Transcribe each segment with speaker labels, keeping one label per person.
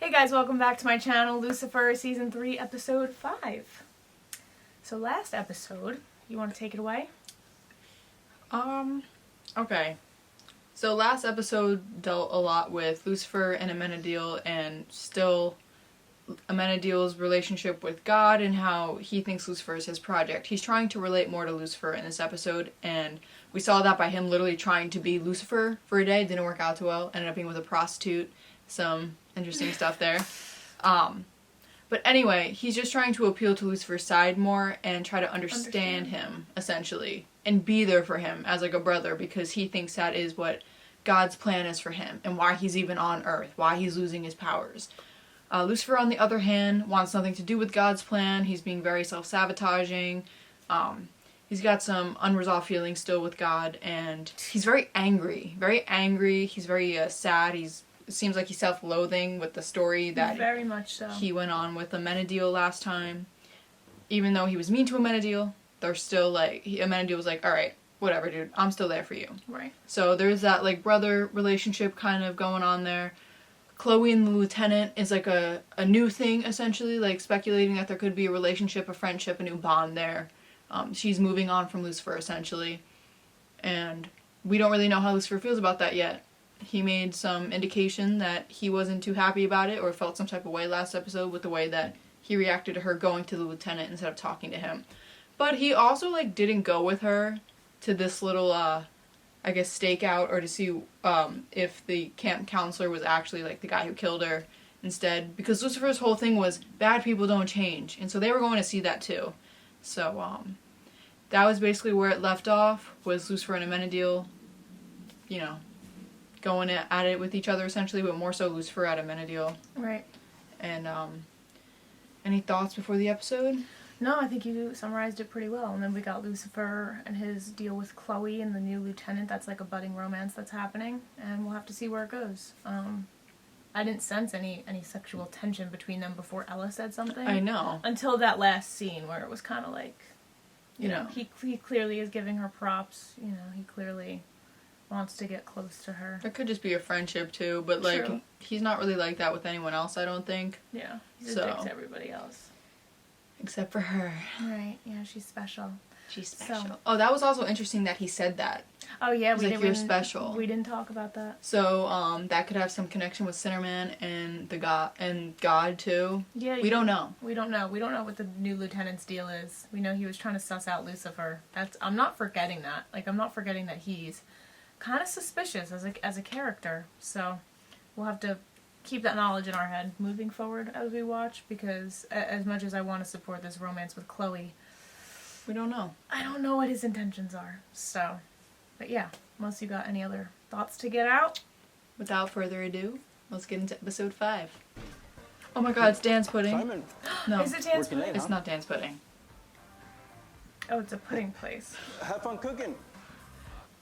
Speaker 1: Hey guys, welcome back to my channel, Lucifer, Season 3, Episode 5. So last episode, you want to take it away?
Speaker 2: Okay. So last episode dealt a lot with Lucifer and Amenadiel, and still Amenadiel's relationship with God and how he thinks Lucifer is his project. He's trying to relate more to Lucifer in this episode, and we saw that by him literally trying to be Lucifer for a day. Didn't work out too well. Ended up being with a prostitute. Some interesting stuff there. But anyway, he's just trying to appeal to Lucifer's side more and try to understand him, essentially, and be there for him as like a brother, because he thinks that is what God's plan is for him and why he's even on Earth, why he's losing his powers. Lucifer, on the other hand, wants nothing to do with God's plan. He's being very self-sabotaging. He's got some unresolved feelings still with God, and he's very angry. He's very sad. It seems like he's self-loathing with the story that
Speaker 1: very much so.
Speaker 2: He went on with Amenadiel last time. Even though he was mean to Amenadiel, they're still like, Amenadiel was like, alright, whatever dude, I'm still there for you.
Speaker 1: Right.
Speaker 2: So there's that like brother relationship kind of going on there. Chloe and the lieutenant is like a new thing, essentially, like speculating that there could be a relationship, a friendship, a new bond there. She's moving on from Lucifer, essentially. And we don't really know how Lucifer feels about that yet. He made some indication that he wasn't too happy about it or felt some type of way last episode with the way that he reacted to her going to the lieutenant instead of talking to him. But he also like didn't go with her to this little I guess stakeout, or to see if the camp counselor was actually like the guy who killed her instead, because Lucifer's whole thing was bad people don't change, and so they were going to see that too. So that was basically where it left off, was Lucifer and Amenadiel, you know, going at it with each other essentially, but more so Lucifer at Amenadiel.
Speaker 1: Right.
Speaker 2: And any thoughts before the episode?
Speaker 1: No, I think you summarized it pretty well. And then we got Lucifer and his deal with Chloe and the new lieutenant. That's like a budding romance that's happening, and we'll have to see where it goes. I didn't sense any sexual tension between them before Ella said something.
Speaker 2: I know.
Speaker 1: Until that last scene where it was kind of like, you know, he clearly is giving her props. You know, he clearly wants to get close to her.
Speaker 2: It could just be a friendship too, but like,
Speaker 1: True.
Speaker 2: He's not really like that with anyone else, I don't think.
Speaker 1: Yeah, he's a dick to everybody else.
Speaker 2: Except for her.
Speaker 1: Right, yeah, she's special.
Speaker 2: She's special.
Speaker 1: So,
Speaker 2: oh, that was also interesting that he said that.
Speaker 1: Oh yeah,
Speaker 2: you're special.
Speaker 1: We didn't talk about that.
Speaker 2: So, that could have some connection with Sinnerman and God too.
Speaker 1: Yeah.
Speaker 2: We don't know.
Speaker 1: We don't know. We don't know what the new lieutenant's deal is. We know he was trying to suss out Lucifer. I'm not forgetting that. Like, I'm not forgetting that he's kind of suspicious as a character. So, we'll have to keep that knowledge in our head moving forward as we watch, because as much as I want to support this romance with Chloe,
Speaker 2: we don't know.
Speaker 1: I don't know what his intentions are. So, but yeah, unless you got any other thoughts to get out.
Speaker 2: Without further ado, let's get into episode 5. Oh my god, it's Dan's pudding.
Speaker 3: Simon.
Speaker 2: No,
Speaker 1: Is it Dan's pudding?
Speaker 2: it's not Dan's pudding.
Speaker 1: Oh, it's a pudding place.
Speaker 3: Have fun cooking.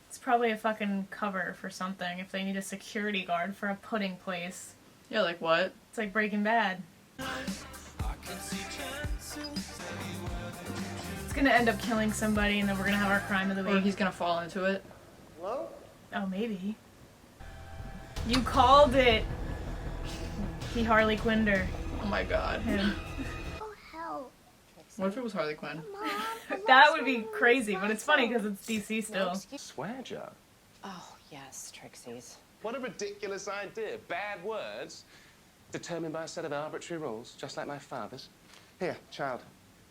Speaker 1: It's probably a fucking cover for something if they need a security guard for a pudding place.
Speaker 2: Yeah, like what?
Speaker 1: It's like Breaking Bad. It's gonna end up killing somebody, and then we're gonna have our crime of the
Speaker 2: Or
Speaker 1: week.
Speaker 2: he's gonna fall into it.
Speaker 3: Hello?
Speaker 1: Oh, maybe. You called it. He Harley Quinned her.
Speaker 2: Oh my god.
Speaker 1: Him.
Speaker 4: Oh, hell.
Speaker 2: What if it was Harley Quinn?
Speaker 4: Mom,
Speaker 1: That would be crazy, but it's funny because it's DC still.
Speaker 3: Swear jar.
Speaker 5: Oh, yes, Trixie's.
Speaker 6: What a ridiculous idea. Bad words determined by a set of arbitrary rules, just like my father's. Here, child.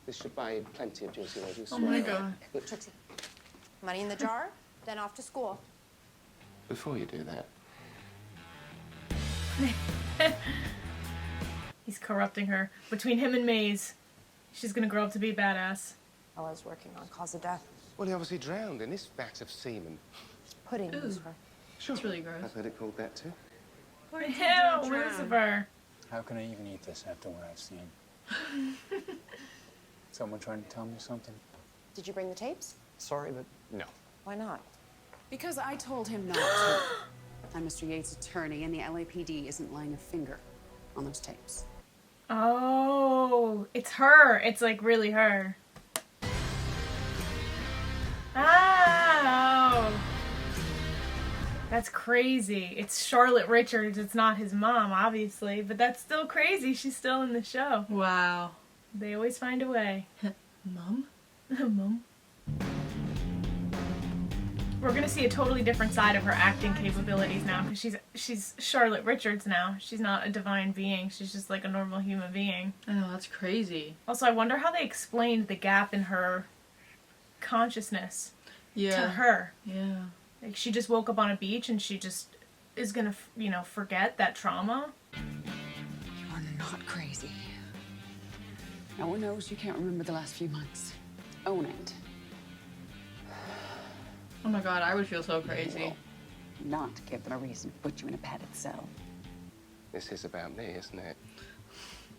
Speaker 6: This should buy you plenty of juicy ladies.
Speaker 2: Oh my god.
Speaker 6: Look,
Speaker 5: Trixie, money in the jar, then off to school.
Speaker 6: before you do that,
Speaker 1: He's corrupting her. Between him and Maze, she's gonna grow up to be a badass.
Speaker 5: Ella's working on cause of death.
Speaker 6: well, he obviously drowned in this vat of semen.
Speaker 5: Pudding,
Speaker 2: Ooh.
Speaker 5: Lucifer.
Speaker 6: Sure.
Speaker 2: It's really gross.
Speaker 6: I've heard it called that too.
Speaker 1: Ew, Lucifer.
Speaker 7: How can I even eat this after what I've seen? Someone trying to tell me something?
Speaker 5: Did you bring the tapes?
Speaker 7: Sorry, but
Speaker 6: No.
Speaker 5: Why not?
Speaker 8: Because I told him not to. I'm Mr. Yates' attorney, and the LAPD isn't laying a finger on those tapes.
Speaker 1: Oh, it's her. It's like really her. Oh. That's crazy. It's Charlotte Richards. It's not his mom, obviously, but that's still crazy. She's still in the show.
Speaker 2: Wow.
Speaker 1: They always find a way.
Speaker 2: Mom?
Speaker 1: Mom. We're gonna see a totally different side of her acting capabilities now, because she's Charlotte Richards now. She's not a divine being. She's just like a normal human being.
Speaker 2: I know, that's crazy.
Speaker 1: Also, I wonder how they explained the gap in her consciousness to her.
Speaker 2: Yeah.
Speaker 1: Like, she just woke up on a beach and she just is gonna, forget that trauma.
Speaker 8: You are not crazy. No one knows you can't remember the last few months. Own it.
Speaker 2: Oh my god, I would feel so crazy.
Speaker 8: Not give them a reason to put you in a padded cell.
Speaker 6: This is about me, isn't it?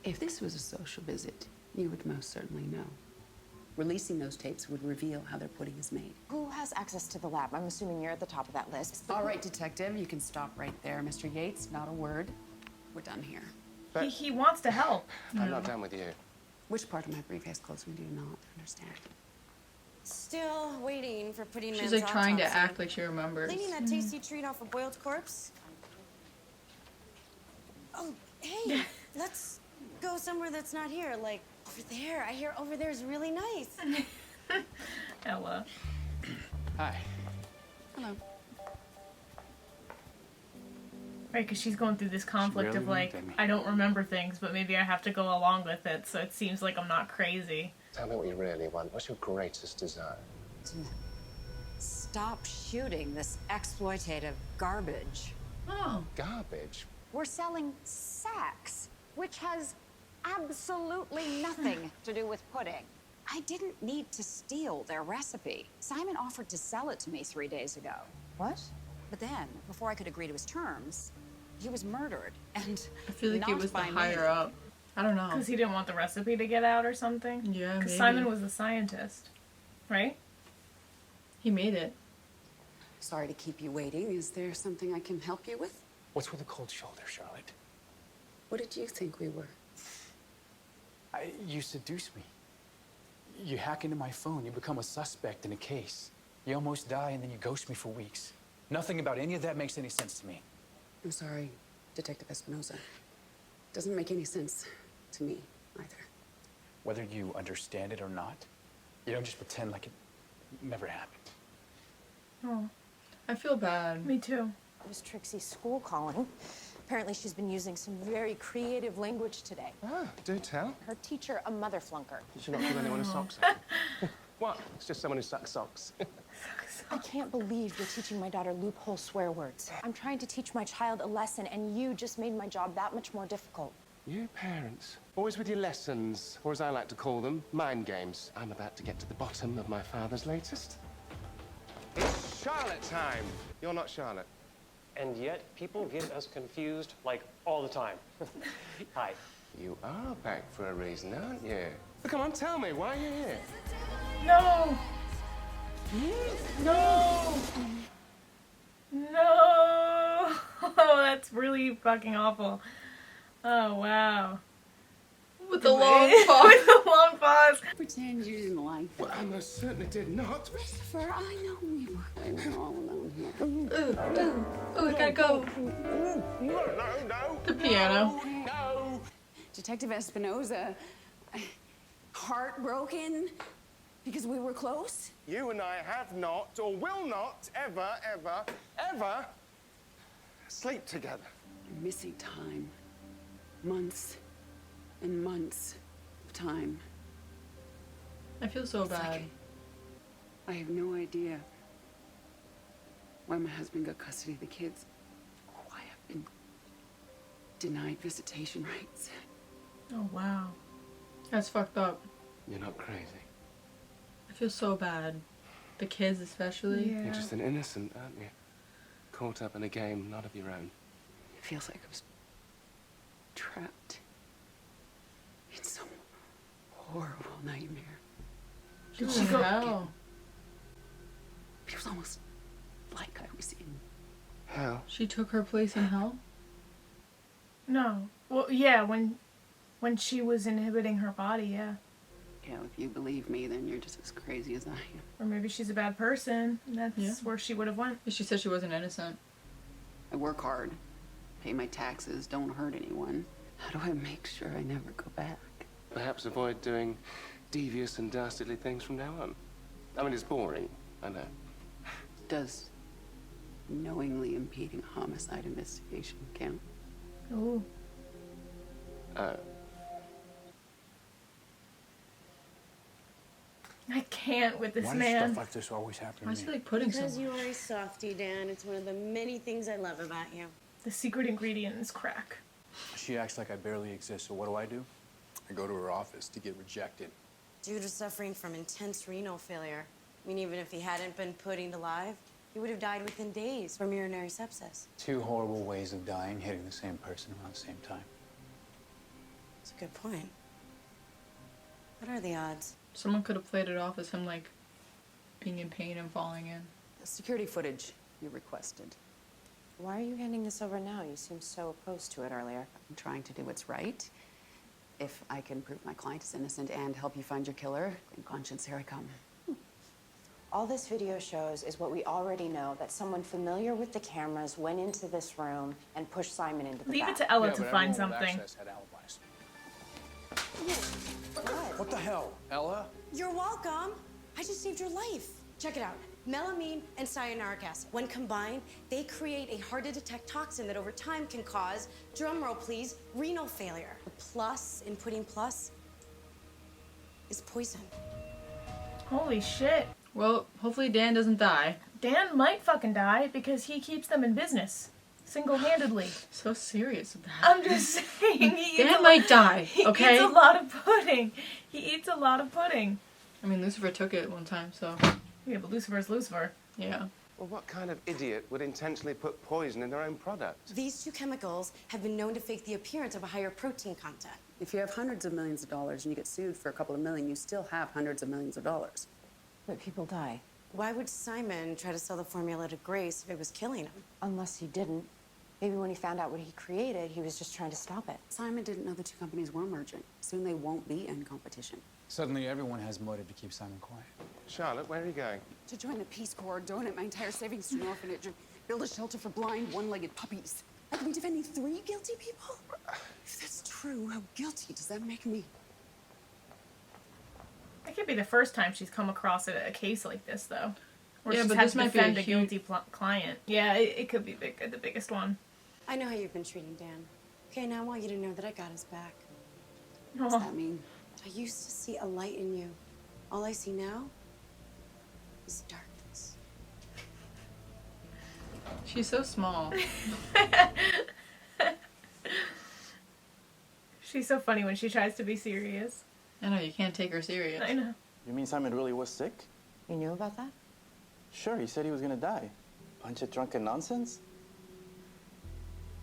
Speaker 8: If this was a social visit, you would most certainly know. Releasing those tapes would reveal how their pudding is made.
Speaker 5: Who has access to the lab? I'm assuming you're at the top of that list.
Speaker 8: All right, detective, you can stop right there. Mr. Yates, not a word. We're done here.
Speaker 1: He wants to help.
Speaker 6: I'm not done with you.
Speaker 8: Which part of my briefcase closing do you not understand?
Speaker 9: Still waiting for pudding
Speaker 2: She's
Speaker 9: man's
Speaker 2: like trying to
Speaker 9: autopsy.
Speaker 2: act like she remembers.
Speaker 9: Cleaning that tasty treat off a boiled corpse. Oh, hey, let's go somewhere that's not here. Like over there. I hear over there is really nice.
Speaker 1: Ella.
Speaker 3: Hi.
Speaker 8: Hello.
Speaker 1: Right, because she's going through this conflict
Speaker 7: really
Speaker 1: of like,
Speaker 7: looked at me.
Speaker 1: I don't remember things, but maybe I have to go along with it, so it seems like I'm not crazy.
Speaker 6: Tell me what you really want. What's your greatest desire?
Speaker 10: Stop shooting this exploitative garbage.
Speaker 2: Oh.
Speaker 6: Garbage.
Speaker 10: We're selling sex, which has absolutely nothing to do with pudding. I didn't need to steal their recipe. Simon offered to sell it to me 3 days ago.
Speaker 5: What?
Speaker 10: But then, before I could agree to his terms, he was murdered, and
Speaker 2: I feel like
Speaker 10: not
Speaker 2: it was the
Speaker 10: by me.
Speaker 2: higher up. I don't know.
Speaker 1: Because he didn't want the recipe to get out or something?
Speaker 2: Yeah,
Speaker 1: Because
Speaker 2: maybe.
Speaker 1: Simon was the scientist, right?
Speaker 2: He made it.
Speaker 8: Sorry to keep you waiting. Is there something I can help you with?
Speaker 7: What's with the cold shoulder, Charlotte?
Speaker 8: What did you think we were?
Speaker 7: You seduce me. You hack into my phone, you become a suspect in a case. You almost die, and then you ghost me for weeks. Nothing about any of that makes any sense to me.
Speaker 8: I'm sorry, Detective Espinosa. Doesn't make any sense to me either.
Speaker 7: Whether you understand it or not, you don't just pretend like it never happened.
Speaker 1: Oh,
Speaker 2: I feel bad.
Speaker 1: me too.
Speaker 5: It was Trixie's school calling. Apparently she's been using some very creative language today.
Speaker 6: Ah, do tell.
Speaker 5: Her teacher, a mother flunker.
Speaker 6: You should not give anyone a socks off. What? It's just someone who sucks socks.
Speaker 5: I can't believe you're teaching my daughter loophole swear words. I'm trying to teach my child a lesson, and you just made my job that much more difficult.
Speaker 6: You parents, always with your lessons, or as I like to call them, mind games. I'm about to get to the bottom of my father's latest. It's Charlotte time. You're not Charlotte.
Speaker 11: And yet, people get us confused, like, all the time. Hi.
Speaker 6: You are back for a reason, aren't you? But come on, tell me, why are you here?
Speaker 1: No! No! No! Oh, that's really fucking awful. Oh, wow.
Speaker 2: With the long pause.
Speaker 1: With the long pause.
Speaker 8: Pretend you didn't like
Speaker 6: Well, I most certainly did not.
Speaker 8: Lucifer. I know we were all alone here.
Speaker 2: Oh, I gotta go.
Speaker 6: No.
Speaker 2: The piano.
Speaker 6: No.
Speaker 8: Detective Espinosa, heartbroken because we were close?
Speaker 6: You and I have not, or will not, ever sleep together.
Speaker 8: You're missing time. Months and months of time.
Speaker 2: I feel so
Speaker 8: It's
Speaker 2: bad.
Speaker 8: like I have no idea why my husband got custody of the kids. Why I've been denied visitation rights.
Speaker 1: Oh, wow.
Speaker 2: That's fucked up.
Speaker 6: You're not crazy.
Speaker 2: I feel so bad. The kids especially.
Speaker 1: Yeah.
Speaker 6: You're just an innocent, aren't you? Caught up in a game not of your own.
Speaker 8: It feels like I was trapped in some horrible nightmare.
Speaker 2: What
Speaker 1: she
Speaker 2: the
Speaker 1: go-
Speaker 2: hell?
Speaker 8: It was almost like I was in.
Speaker 6: Hell?
Speaker 2: She took her place in hell?
Speaker 1: No. Well, yeah, when she was inhibiting her body, yeah.
Speaker 8: Yeah, if you believe me, then you're just as crazy as I am.
Speaker 1: Or maybe she's a bad person, and that's
Speaker 2: Yeah.
Speaker 1: where she would have went.
Speaker 2: She said she wasn't innocent.
Speaker 8: I work hard, pay my taxes, don't hurt anyone. How do I make sure I never go back?
Speaker 6: Perhaps avoid doing devious and dastardly things from now on. I mean, it's boring, I know.
Speaker 8: Does knowingly impeding a homicide investigation count?
Speaker 1: Ooh. I can't with this
Speaker 7: Why does
Speaker 1: man.
Speaker 7: stuff like this always happen
Speaker 2: Why
Speaker 7: to
Speaker 2: is
Speaker 7: me?
Speaker 2: he like pudding so
Speaker 9: Because
Speaker 2: much?
Speaker 9: you are a softie, Dan. It's one of the many things I love about you.
Speaker 1: The secret ingredient is crack.
Speaker 7: She acts like I barely exist, so what do? I go to her office to get rejected.
Speaker 9: Due to suffering from intense renal failure. I mean, even if he hadn't been puddinged alive, he would have died within days from urinary sepsis.
Speaker 7: 2 horrible ways of dying, hitting the same person around the same time.
Speaker 9: That's a good point. What are the odds?
Speaker 2: Someone could have played it off as him like being in pain and falling in.
Speaker 8: The security footage you requested.
Speaker 5: Why are you handing this over now? You seemed so opposed to it earlier.
Speaker 8: I'm trying to do what's right. If I can prove my client is innocent and help you find your killer, in conscience, here I come.
Speaker 5: All this video shows is what we already know, that someone familiar with the cameras went into this room and pushed Simon into the
Speaker 1: Leave
Speaker 5: back.
Speaker 1: it to Ella
Speaker 7: Yeah,
Speaker 1: to
Speaker 7: but
Speaker 1: find
Speaker 7: everyone with
Speaker 1: something.
Speaker 7: access had alibis. What the hell, Ella?
Speaker 9: You're welcome. I just saved your life. Check it out. Melamine and cyanuric acid. When combined, they create a hard-to-detect toxin that over time can cause, drumroll please, renal failure. The plus in putting plus is poison.
Speaker 1: Holy shit.
Speaker 2: Well, hopefully Dan doesn't die.
Speaker 1: Dan might fucking die because he keeps them in business. Single-handedly.
Speaker 2: So serious with that.
Speaker 1: I'm just saying he
Speaker 2: Dan might die, okay?
Speaker 1: He eats a lot of pudding. He eats a lot of pudding.
Speaker 2: I mean, Lucifer took it one time, so
Speaker 1: Yeah, but Lucifer's Lucifer.
Speaker 2: yeah.
Speaker 6: Well, what kind of idiot would intentionally put poison in their own product?
Speaker 9: These two chemicals have been known to fake the appearance of a higher protein content.
Speaker 8: If you have hundreds of millions of dollars and you get sued for a couple of million, you still have hundreds of millions of dollars.
Speaker 5: But people die.
Speaker 9: Why would Simon try to sell the formula to Grace if it was killing him?
Speaker 5: Unless he didn't. Maybe when he found out what he created, he was just trying to stop it.
Speaker 8: Simon didn't know the 2 companies were merging. Soon they won't be in competition.
Speaker 7: Suddenly everyone has motive to keep Simon quiet.
Speaker 6: Charlotte, where are you going?
Speaker 8: To join the Peace Corps, donate my entire savings to an orphanage, or build a shelter for blind, one-legged puppies. I can be defending 3 guilty people? If that's true, how guilty does that make me?
Speaker 1: That could be the first time she's come across a case like this, though. Where
Speaker 2: Yeah,
Speaker 1: she's
Speaker 2: but
Speaker 1: had
Speaker 2: this
Speaker 1: to
Speaker 2: might be a
Speaker 1: defend a
Speaker 2: huge-
Speaker 1: guilty client. Yeah, it could be the biggest one.
Speaker 9: I know how you've been treating Dan. Okay, now I want you to know that I got his back. What does
Speaker 1: Oh.
Speaker 9: that mean? I used to see a light in you. All I see now is darkness.
Speaker 2: She's so small.
Speaker 1: She's so funny when she tries to be serious.
Speaker 2: I know, you can't take her serious.
Speaker 1: I know.
Speaker 3: You mean Simon really was sick?
Speaker 5: You knew about that?
Speaker 3: Sure, he said he was gonna die. Bunch of drunken nonsense?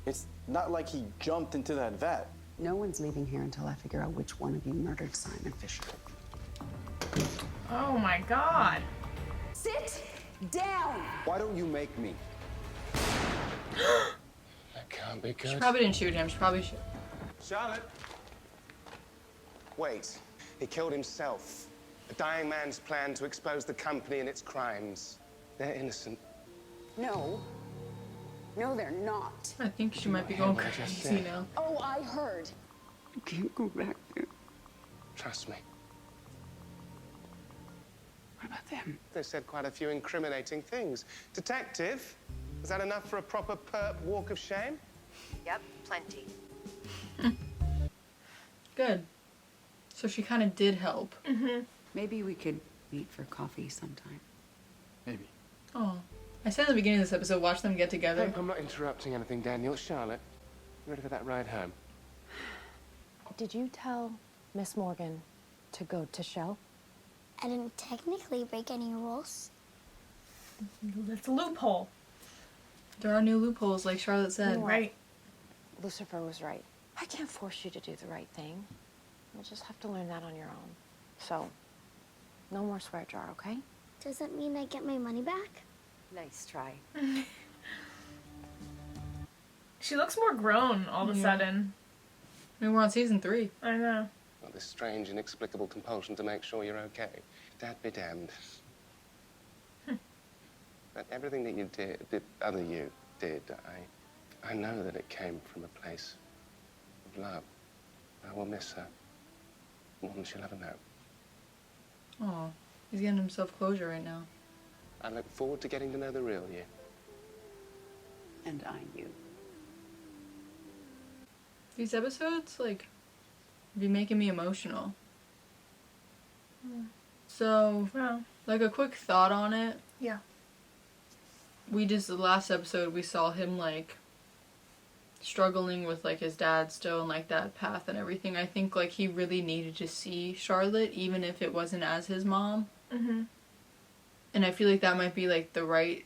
Speaker 3: It's not like he jumped into that vat.
Speaker 8: No one's leaving here until I figure out which one of you murdered Simon Fisher.
Speaker 1: Oh my god.
Speaker 8: Sit down!
Speaker 3: Why don't you make me?
Speaker 6: That can't be
Speaker 2: She
Speaker 6: good.
Speaker 2: probably didn't shoot him. She probably should.
Speaker 6: Charlotte! Wait. He killed himself. A dying man's plan to expose the company and its crimes. They're innocent.
Speaker 8: No. No, they're not.
Speaker 2: I think she might be going
Speaker 6: what I just
Speaker 2: crazy
Speaker 6: said.
Speaker 2: now.
Speaker 8: Oh, I heard. You can't go back there.
Speaker 6: Trust me.
Speaker 8: What about them?
Speaker 6: They said quite a few incriminating things. Detective, is that enough for a proper perp walk of shame?
Speaker 5: Yep, plenty.
Speaker 2: Good. So she kind of did help.
Speaker 8: Maybe we could meet for coffee sometime.
Speaker 7: Maybe.
Speaker 2: Oh. I said at the beginning of this episode, watch them get together.
Speaker 6: Hope I'm not interrupting anything, Daniel. Charlotte, you ready for that ride home?
Speaker 5: Did you tell Miss Morgan to go to Shell?
Speaker 4: I didn't technically break any rules.
Speaker 1: That's a loophole.
Speaker 2: There are new loopholes, like Charlotte said.
Speaker 5: No.
Speaker 1: Right.
Speaker 5: Lucifer was right. I can't force you to do the right thing. You'll just have to learn that on your own. So, no more swear jar, okay?
Speaker 4: Does that mean I get my money back?
Speaker 5: Nice try.
Speaker 1: She looks more grown all of a sudden.
Speaker 2: I mean, we're on season 3.
Speaker 1: I know.
Speaker 6: Well, this strange, inexplicable compulsion to make sure you're okay. Dad be damned. But everything that you did, the other you did, I know that it came from a place of love. I will miss her more than she'll ever know.
Speaker 2: Oh, he's getting himself closure right now.
Speaker 6: I look forward to getting to know the real you.
Speaker 8: And I you.
Speaker 2: These episodes, like, be making me emotional. So,
Speaker 1: Well,
Speaker 2: like, a quick thought on it.
Speaker 1: yeah.
Speaker 2: The last episode, we saw him, like, struggling with, like, his dad still and, like, that path and everything. I think, like, he really needed to see Charlotte, even if it wasn't as his mom.
Speaker 1: Mm-hmm.
Speaker 2: And I feel like that might be, like, the right,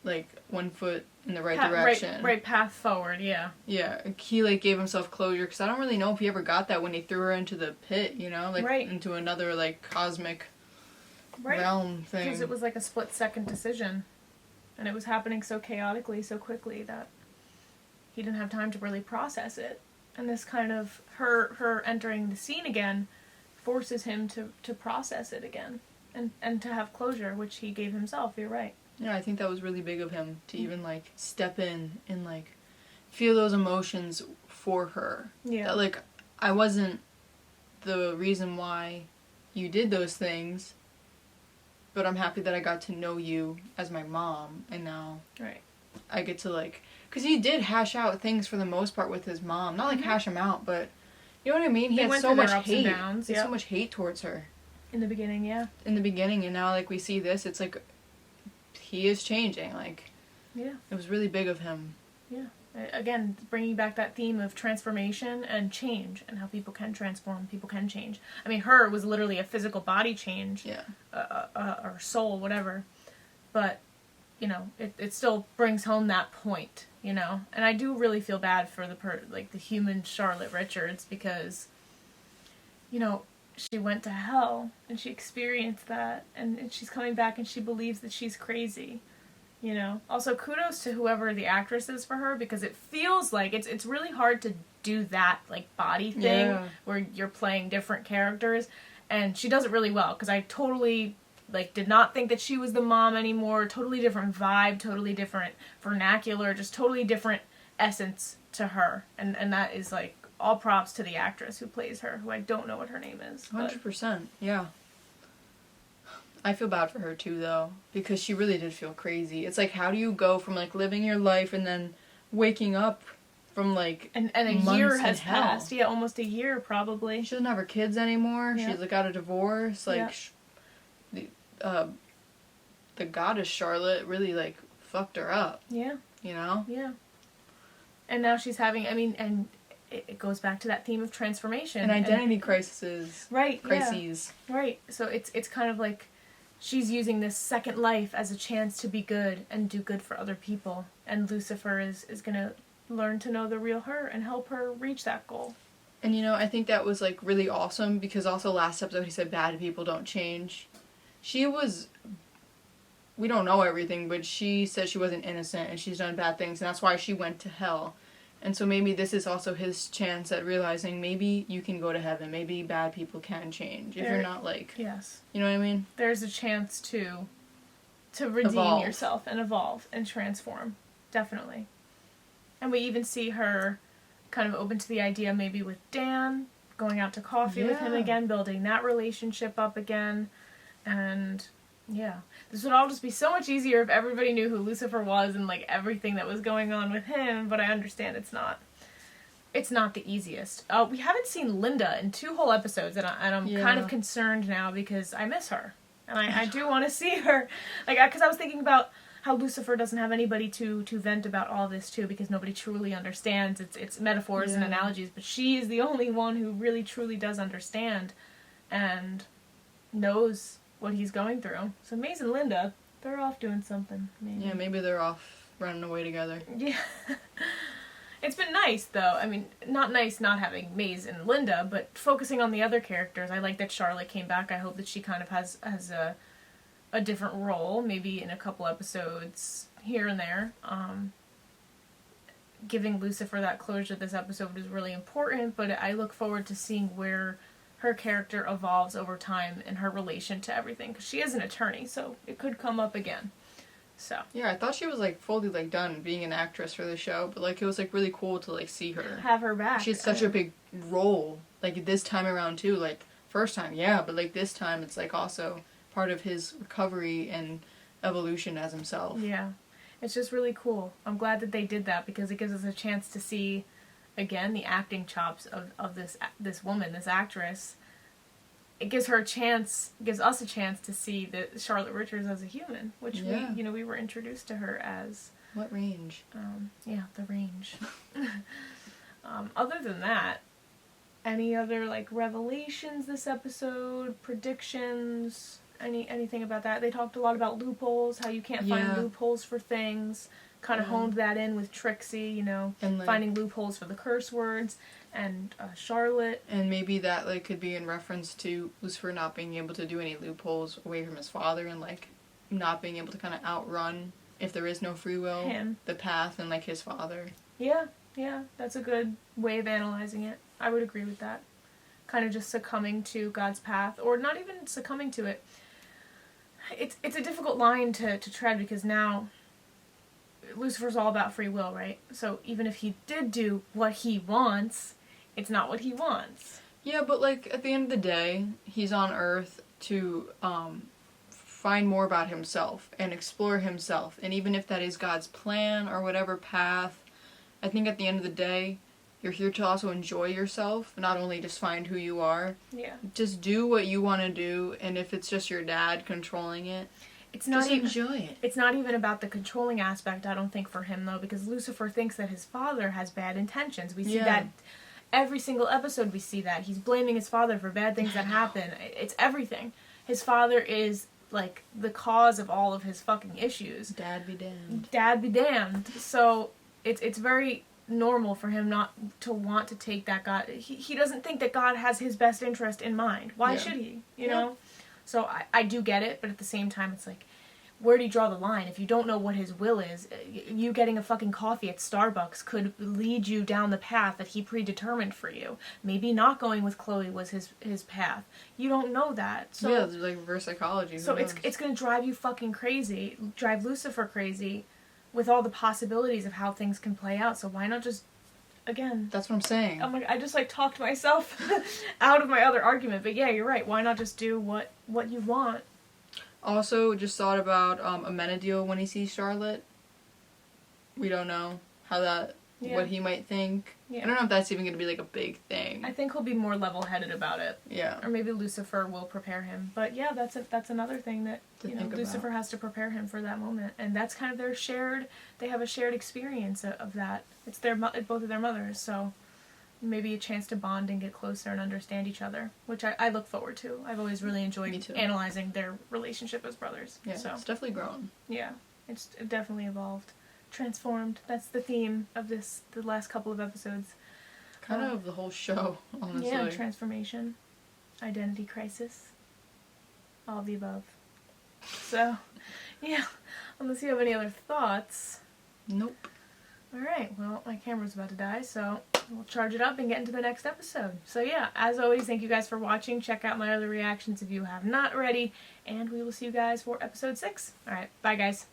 Speaker 2: like, one foot in the right direction.
Speaker 1: Right path forward, yeah.
Speaker 2: Yeah, he, like, gave himself closure, because I don't really know if he ever got that when he threw her into the pit, you know? Like,
Speaker 1: Right.
Speaker 2: into another, like, cosmic
Speaker 1: Right.
Speaker 2: realm thing.
Speaker 1: Because it was like a split-second decision. And it was happening so chaotically, so quickly, that he didn't have time to really process it. And this kind of, her entering the scene again, forces him to process it again. And to have closure, which he gave himself, you're right.
Speaker 2: Yeah, I think that was really big of him to even, like, step in and, like, feel those emotions for her.
Speaker 1: Yeah.
Speaker 2: That, like, I wasn't the reason why you did those things, but I'm happy that I got to know you as my mom, and now
Speaker 1: Right.
Speaker 2: I get to, like, because he did hash out things for the most part with his mom. Not, like, hash them out, but, you know what I mean? He
Speaker 1: They
Speaker 2: had
Speaker 1: went
Speaker 2: so
Speaker 1: through
Speaker 2: much
Speaker 1: their ups and
Speaker 2: hate.
Speaker 1: downs,
Speaker 2: He had
Speaker 1: yep.
Speaker 2: so much hate towards her
Speaker 1: In the beginning, yeah.
Speaker 2: in the beginning, and now, like, we see this, it's like, he is changing, like,
Speaker 1: Yeah.
Speaker 2: it was really big of him.
Speaker 1: Yeah. Again, bringing back that theme of transformation and change, and how people can transform, people can change. I mean, her was literally a physical body change,
Speaker 2: Yeah.
Speaker 1: or soul, whatever. But, you know, it still brings home that point, you know. And I do really feel bad for the human Charlotte Richards, because, you know, she went to hell and she experienced that, and she's coming back and she believes that she's crazy. You know, also kudos to whoever the actress is for her, because it feels like it's really hard to do that, like, body thing,
Speaker 2: Yeah.
Speaker 1: where you're playing different characters, and she does it really well, because I totally, like, did not think that she was the mom anymore. Totally different vibe, totally different vernacular, just totally different essence to her, and that is, like, all props to the actress who plays her, who I don't know what her name is. but-
Speaker 2: 100%, yeah. I feel bad for her too, though, because she really did feel crazy. It's like, how do you go from, like, living your life and then waking up from, like,
Speaker 1: and a
Speaker 2: months
Speaker 1: year
Speaker 2: in
Speaker 1: has
Speaker 2: hell?
Speaker 1: passed. Yeah, almost a year, probably.
Speaker 2: She doesn't have her kids anymore.
Speaker 1: Yeah.
Speaker 2: She's, like, got a divorce. Like,
Speaker 1: Yeah.
Speaker 2: the goddess Charlotte really, like, fucked her up,
Speaker 1: Yeah.
Speaker 2: you know?
Speaker 1: Yeah. And now she's having, I mean, and it goes back to that theme of transformation.
Speaker 2: And identity crises.
Speaker 1: Right,
Speaker 2: crises.
Speaker 1: yeah. Right. So it's kind of like she's using this second life as a chance to be good and do good for other people. And Lucifer is going to learn to know the real her and help her reach that goal.
Speaker 2: And, you know, I think that was, like, really awesome, because also last episode he said bad people don't change. She was... We don't know everything, but she said she wasn't innocent and she's done bad things, and that's why she went to hell. And so maybe this is also his chance at realizing maybe you can go to heaven. Maybe bad people can change if you're not, like...
Speaker 1: Yes.
Speaker 2: You know what I mean?
Speaker 1: There's a chance to redeem
Speaker 2: Evolve.
Speaker 1: yourself and evolve and transform. Definitely. And we even see her kind of open to the idea, maybe with Dan, going out to coffee with him
Speaker 2: Yeah.
Speaker 1: again, building that relationship up again. And yeah, this would all just be so much easier if everybody knew who Lucifer was and, like, everything that was going on with him, but I understand it's not the easiest. We haven't seen Linda in 2 whole episodes, and I'm kind of concerned now, because I miss her. And I do want to see her. Like, because I was thinking about how Lucifer doesn't have anybody to vent about all this to, because nobody truly understands. It's metaphors and analogies, but she is the only one who really truly does understand and knows what he's going through. So Maze and Linda, they're off doing something. Maybe.
Speaker 2: Yeah, maybe they're off running away together.
Speaker 1: Yeah. It's been nice, though. I mean, not nice not having Maze and Linda, but focusing on the other characters. I like that Charlotte came back. I hope that she kind of has a different role, maybe in a couple episodes here and there. Giving Lucifer that closure this episode is really important, but I look forward to seeing where her character evolves over time in her relation to everything, because she is an attorney, so it could come up again. So
Speaker 2: Yeah, I thought she was like fully like done being an actress for the show, but like it was like really cool to like see her
Speaker 1: have her back.
Speaker 2: She had such a big role, like this time around too. Like first time, yeah, but like this time, it's like also part of his recovery and evolution as himself.
Speaker 1: Yeah, it's just really cool. I'm glad that they did that because it gives us a chance to see, again, the acting chops of this woman, this actress. It gives her a chance, gives us a chance to see that Charlotte Richards as a human, which we were introduced to her as.
Speaker 2: What range?
Speaker 1: The range. Other than that, any other like revelations this episode, predictions, anything about that? They talked a lot about loopholes, how you can't find loopholes for things. Kind of honed that in with Trixie, and, like, finding loopholes for the curse words, and Charlotte.
Speaker 2: And maybe that like could be in reference to Lucifer not being able to do any loopholes away from his father, and like not being able to kind of outrun, if there is no free will, the path and like his father. Yeah, that's a good way of analyzing it. I would agree with that. Kind of just succumbing to God's path, or not even succumbing to it. It's a difficult line to tread because now Lucifer's all about free will, right? So even if he did do what he wants, it's not what he wants. Yeah, but like at the end of the day, he's on Earth to find more about himself and explore himself. And even if that is God's plan or whatever path, I think at the end of the day, you're here to also enjoy yourself, not only just find who you are. Yeah. Just do what you want to do, and if it's just your dad controlling it, just enjoy it. It's not even about the controlling aspect, I don't think, for him, though, because Lucifer thinks that his father has bad intentions. We see that every single episode, we see that. He's blaming his father for bad things that happen. It's everything. His father is, like, the cause of all of his fucking issues. Dad be damned. Dad be damned. So it's very normal for him not to want to take that God. He doesn't think that God has his best interest in mind. Why should he? You know? So I do get it, but at the same time, it's like, where do you draw the line? If you don't know what his will is, you getting a fucking coffee at Starbucks could lead you down the path that he predetermined for you. Maybe not going with Chloe was his path. You don't know that. So, yeah, there's like reverse psychology. So it's going to drive you fucking crazy, drive Lucifer crazy, with all the possibilities of how things can play out. So why not just, again... That's what I'm saying. I just like talked myself out of my other argument. But yeah, you're right. Why not just do what you want? Also, just thought about Amenadiel when he sees Charlotte. We don't know how that, what he might think. Yeah. I don't know if that's even going to be like a big thing. I think he'll be more level-headed about it. Yeah. Or maybe Lucifer will prepare him. But yeah, that's another thing that Lucifer has to prepare him for that moment. And that's kind of they have a shared experience of that. It's both of their mothers, so maybe a chance to bond and get closer and understand each other, which I look forward to. I've always really enjoyed analyzing their relationship as brothers. Yeah, so. It's definitely grown. Yeah, it definitely evolved. Transformed. That's the theme of the last couple of episodes. Kind of the whole show, honestly. Yeah, transformation, identity crisis, all of the above. So, yeah, unless you have any other thoughts. Nope. Alright, well, my camera's about to die, so we'll charge it up and get into the next episode. So yeah, as always, thank you guys for watching. Check out my other reactions if you have not already, and we will see you guys for episode 6. Alright, bye guys.